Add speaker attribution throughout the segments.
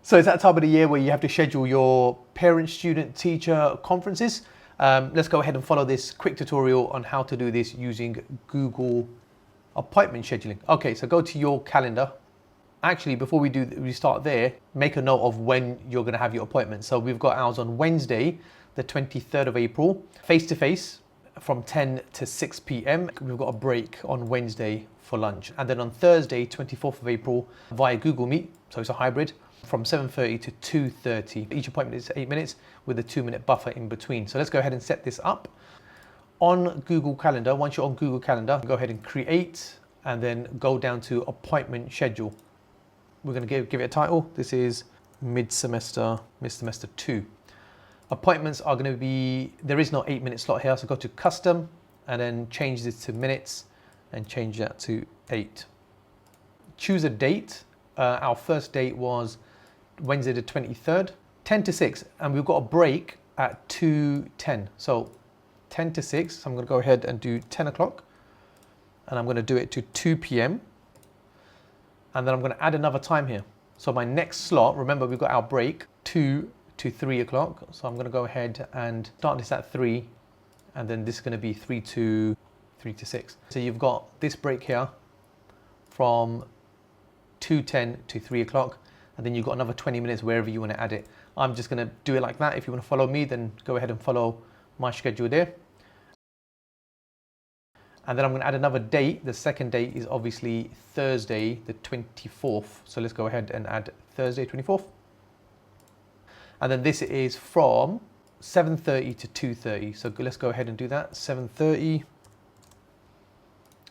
Speaker 1: So it's that time of the year where you have to schedule your parent, student, teacher conferences. Let's go ahead and follow this quick tutorial on how to do this using Google appointment scheduling. Okay, so go to your calendar. Actually, before we start there, make a note of when you're going to have your appointment. So we've got ours on Wednesday, the 23rd of April, face-to-face from 10 to 6 p.m. We've got a break on Wednesday for lunch. And then on Thursday, 24th of April, via Google Meet, so it's a hybrid, from 7:30 to 2:30. Each appointment is 8 minutes with a 2-minute buffer in between. So let's go ahead and set this up. On Google Calendar, once you're on Google Calendar, go ahead and create and then go down to appointment schedule. We're going to give it a title. This is mid-semester 2. Appointments are going to be, there is no 8-minute slot here, so go to custom and then change this to minutes and change that to 8. Choose a date. Our first date was Wednesday the 23rd, 10 to 6, and we've got a break at 2:10. So 10 to 6, so I'm going to go ahead and do 10 o'clock, and I'm going to do it to 2 p.m. And then I'm going to add another time here. So my next slot, remember we've got our break 2 to 3 o'clock. So I'm going to go ahead and start this at 3, and then this is going to be 3 to 6. So you've got this break here from 2:10 to 3 o'clock, and then you've got another 20 minutes wherever you want to add it. I'm just going to do it like that. If you want to follow me, then go ahead and follow my schedule there. And then I'm going to add another date. The second date is obviously Thursday, the 24th. So let's go ahead and add Thursday, 24th. And then this is from 7:30 to 2:30. So let's go ahead and do that. 7:30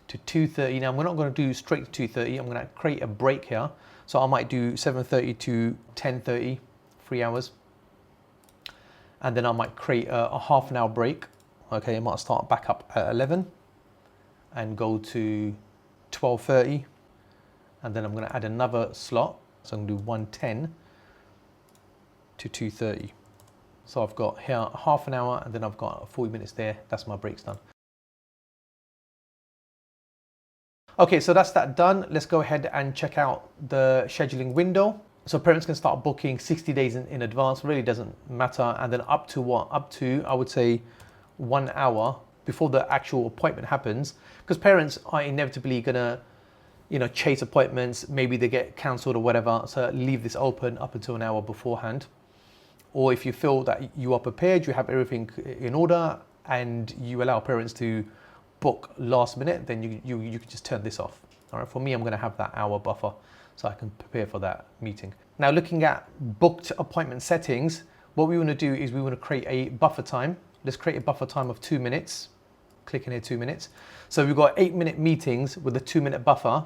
Speaker 1: to 2:30. Now we're not going to do straight to 2:30. I'm going to create a break here. So I might do 7:30 to 10:30, 3 hours. And then I might create a half an hour break. Okay, I might start back up at 11 and go to 12:30. And then I'm going to add another slot. So I'm going to do 1:10 to 2:30. So I've got here half an hour, and then I've got 40 minutes there. That's my breaks done. Okay, so that's that done. Let's go ahead and check out the scheduling window. So parents can start booking 60 days in advance, really doesn't matter. And then up to what? Up to, I would say, 1 hour before the actual appointment happens, because parents are inevitably gonna, chase appointments. Maybe they get cancelled or whatever. So leave this open up until an hour beforehand. Or if you feel that you are prepared, you have everything in order, and you allow parents to book last minute, then you can just turn this off. All right, for me, I'm going to have that hour buffer so I can prepare for that meeting. Now, looking at booked appointment settings, what we want to do is we want to create a buffer time. Let's create a buffer time of 2 minutes. Click in here, 2 minutes. So we've got 8-minute meetings with a 2-minute buffer,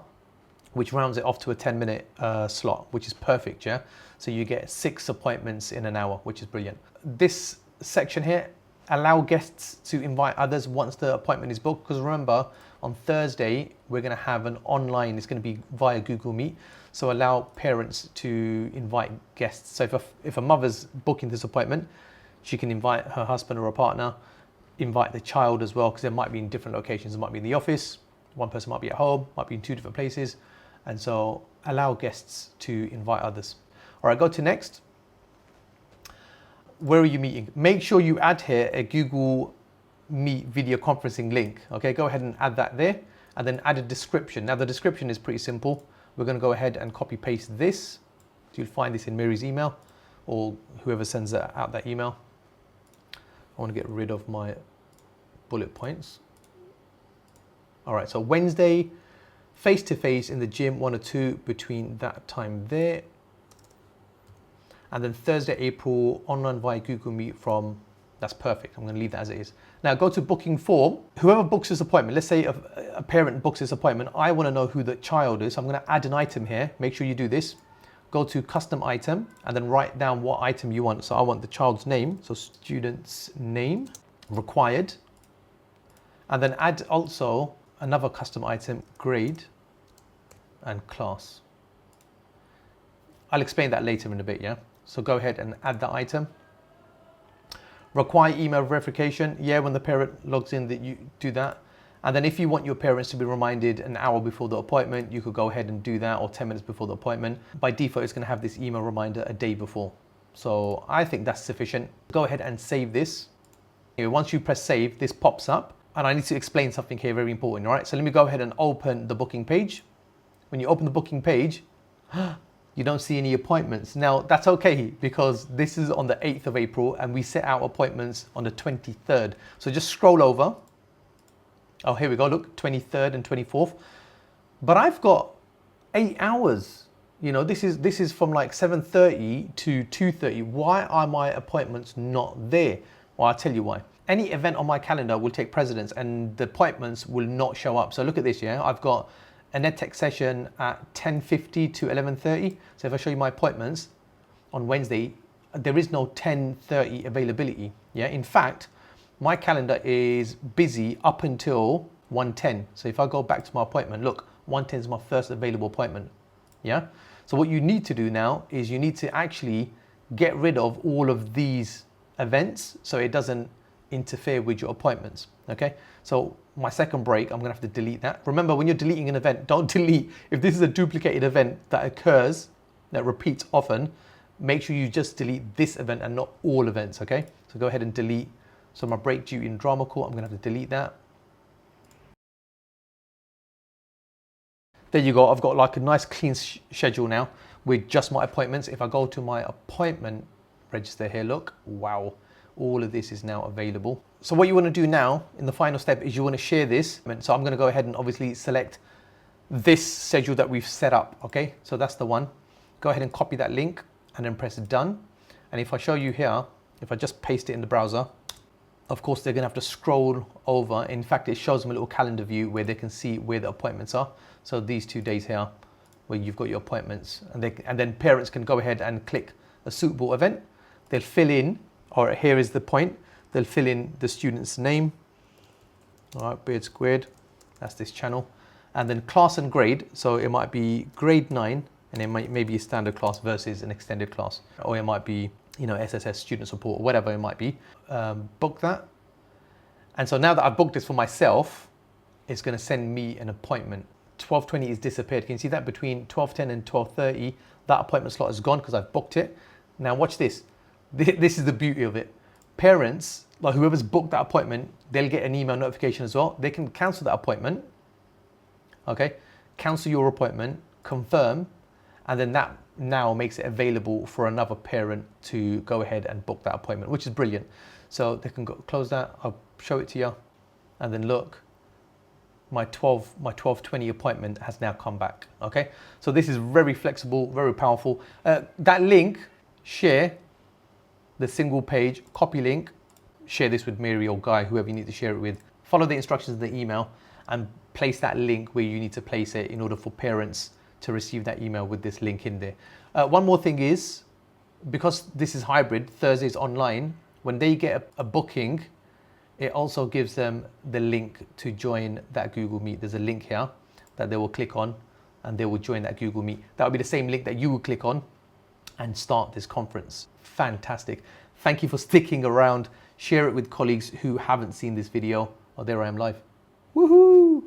Speaker 1: which rounds it off to a 10-minute slot, which is perfect, yeah? So you get 6 appointments in an hour, which is brilliant. This section here, allow guests to invite others once the appointment is booked, because remember, on Thursday, we're going to have an online, it's going to be via Google Meet. So allow parents to invite guests. So if a mother's booking this appointment, she can invite her husband or a partner, invite the child as well, because they might be in different locations. It might be in the office, one person might be at home, might be in 2 different places. And so allow guests to invite others. All right, go to next. Where are you meeting? Make sure you add here a Google Meet video conferencing link. Okay, go ahead and add that there, and then add a description. Now the description is pretty simple. We're going to go ahead and copy paste this. You'll find this in Mary's email, or whoever sends out that email. I want to get rid of my bullet points. All right, so Wednesday, face-to-face in the gym, 1 or 2 between that time there. And then Thursday, April, online via Google Meet from, that's perfect. I'm going to leave that as it is. Now go to booking form. Whoever books this appointment, let's say a parent books this appointment, I want to know who the child is. So I'm going to add an item here. Make sure you do this. Go to custom item and then write down what item you want. So I want the child's name. So student's name, required. And then add also another custom item, grade and class. I'll explain that later in a bit, yeah? So go ahead and add that item. Require email verification. Yeah, when the parent logs in, that you do that. And then if you want your parents to be reminded an hour before the appointment, you could go ahead and do that, or 10 minutes before the appointment. By default, it's going to have this email reminder a day before. So I think that's sufficient. Go ahead and save this. Once you press save, this pops up. And I need to explain something here, very important, all right? So let me go ahead and open the booking page. When you open the booking page, you don't see any appointments. Now, that's okay, because this is on the 8th of April and we set out appointments on the 23rd. So just scroll over. Oh, here we go, look, 23rd and 24th. But I've got 8 hours. You know, this is from like 7:30 to 2:30. Why are my appointments not there? Well, I'll tell you why. Any event on my calendar will take precedence and the appointments will not show up. So look at this, yeah? I've got an Edtech session at 10:50 to 11:30. So if I show you my appointments on Wednesday, there is no 10:30 availability, yeah? In fact, my calendar is busy up until 1:10. So if I go back to my appointment, look, 1:10 is my first available appointment, yeah? So what you need to do now is you need to actually get rid of all of these events so it doesn't interfere with your appointments, okay? So my second break, I'm gonna have to delete that. Remember, when you're deleting an event, don't delete. If this is a duplicated event that occurs, that repeats often, make sure you just delete this event and not all events, okay? So go ahead and delete. So my break due in drama court, I'm gonna have to delete that. There you go, I've got like a nice clean schedule now with just my appointments. If I go to my appointment register here, look, wow, all of this is now available. So what you wanna do now in the final step is you wanna share this. So I'm gonna go ahead and obviously select this schedule that we've set up, okay? So that's the one. Go ahead and copy that link and then press done. And if I show you here, if I just paste it in the browser, of course, they're gonna have to scroll over. In fact, it shows them a little calendar view where they can see where the appointments are. So these 2 days here, where you've got your appointments, and then parents can go ahead and click a suitable event. They'll fill in, or here is the point, they'll fill in the student's name. All right, Beard Squared, that's this channel. And then class and grade, so it might be grade 9, and it might maybe a standard class versus an extended class. Or it might be, you know, SSS student support, or whatever it might be. Book that. And so now that I've booked this for myself, it's gonna send me an appointment. 12:20 is disappeared. Can you see that? Between 12:10 and 12:30, that appointment slot is gone because I've booked it. Now watch this. This is the beauty of it. Parents, like whoever's booked that appointment, they'll get an email notification as well. They can cancel that appointment, okay? Cancel your appointment, confirm, and then that now makes it available for another parent to go ahead and book that appointment, which is brilliant. So they can go close that, I'll show it to you, and then look, my 12:20 appointment has now come back, okay? So this is very flexible, very powerful. That link, share the single page, copy link, share this with Mary or Guy, whoever you need to share it with. Follow the instructions in the email and place that link where you need to place it in order for parents to receive that email with this link in there. One more thing is, because this is hybrid, Thursdays online, when they get a booking, it also gives them the link to join that Google Meet. There's a link here that they will click on and they will join that Google Meet. That will be the same link that you will click on and start this conference. Fantastic. Thank you for sticking around. Share it with colleagues who haven't seen this video. Oh, there I am live. Woohoo!